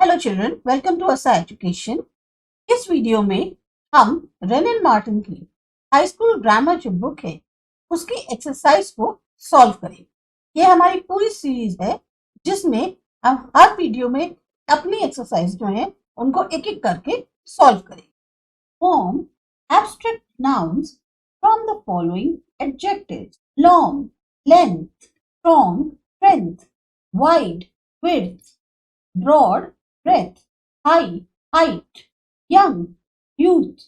Hello children, welcome to ASA education. इस video में हम रेन एंड मार्टिन की हाई स्कूल ग्रामर जो बुक है उसकी एक्सरसाइज को सॉल्व करें। ये हमारी पूरी सीरीज है जिसमें हम हर वीडियो में अपनी एक्सरसाइज जो है उनको एक एक करके सॉल्व करें। Form abstract nouns from the following adjectives: long, length, strong, strength, wide, width, broad, breadth, high, height, young, youth,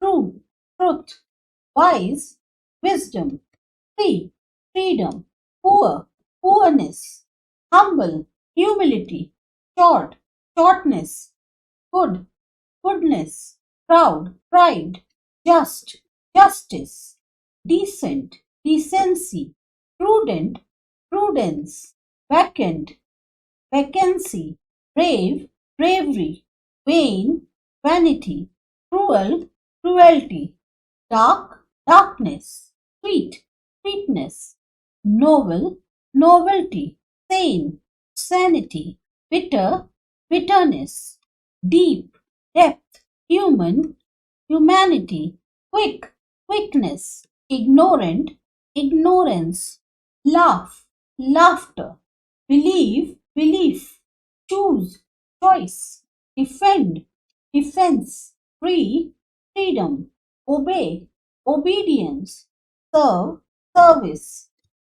true, truth, wise, wisdom, free, freedom, poor, poorness, humble, humility, short, shortness, good, goodness, proud, pride, just, justice, decent, decency, prudent, prudence, vacant, vacancy, brave, bravery, vain, vanity, cruel, cruelty, dark, darkness, sweet, sweetness, novel, novelty, sane, sanity, bitter, bitterness, deep, depth, human, humanity, quick, quickness, ignorant, ignorance, laugh, laughter, believe, belief, choose, choice, defend, defense, free, freedom, obey, obedience, serve, service,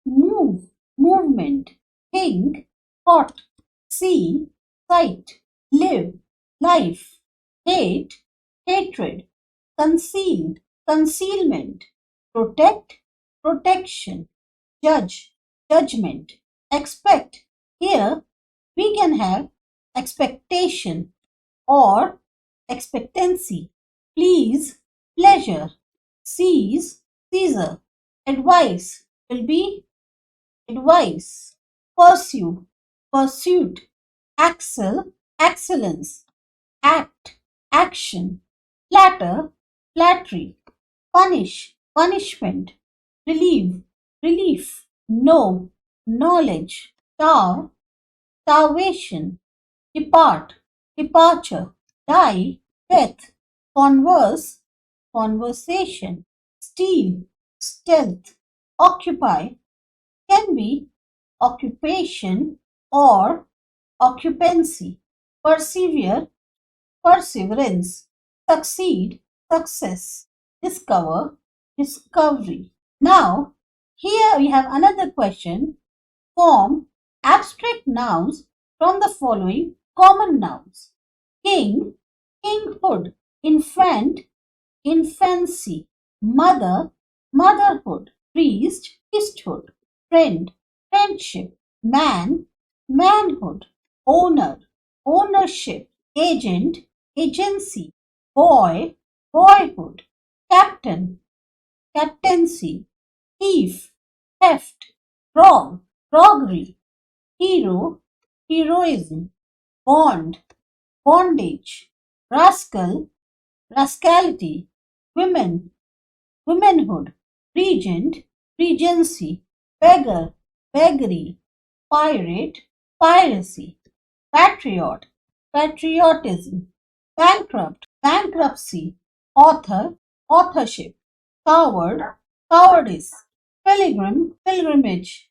move, movement, think, thought, see, sight, live, life, hate, hatred, conceal, concealment, protect, protection, judge, judgment, expect. Here we can have expectation or expectancy, please, pleasure, seize, Caesar, advice will be advice, pursue, pursuit, excel, excellence, act, action, flatter, flattery, punish, punishment, relieve, relief, know, knowledge, starve, starvation, depart, departure, die, death, converse, conversation, steal, stealth, occupy can be occupation or occupancy, persevere, perseverance, succeed, success, discover, discovery. Now, here we have another question. Form abstract nouns from the following common nouns: king, kinghood, infant, infancy, mother, motherhood, priest, priesthood, friend, friendship, man, manhood, owner, ownership, agent, agency, boy, boyhood, captain, captaincy, thief, theft, frog, froggery, hero, heroism, bond, bondage, rascal, rascality, women, womanhood, regent, regency, beggar, beggary, pirate, piracy, patriot, patriotism, bankrupt, bankruptcy, author, authorship, coward, cowardice, pilgrim, pilgrimage,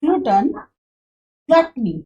glutton, gluttony,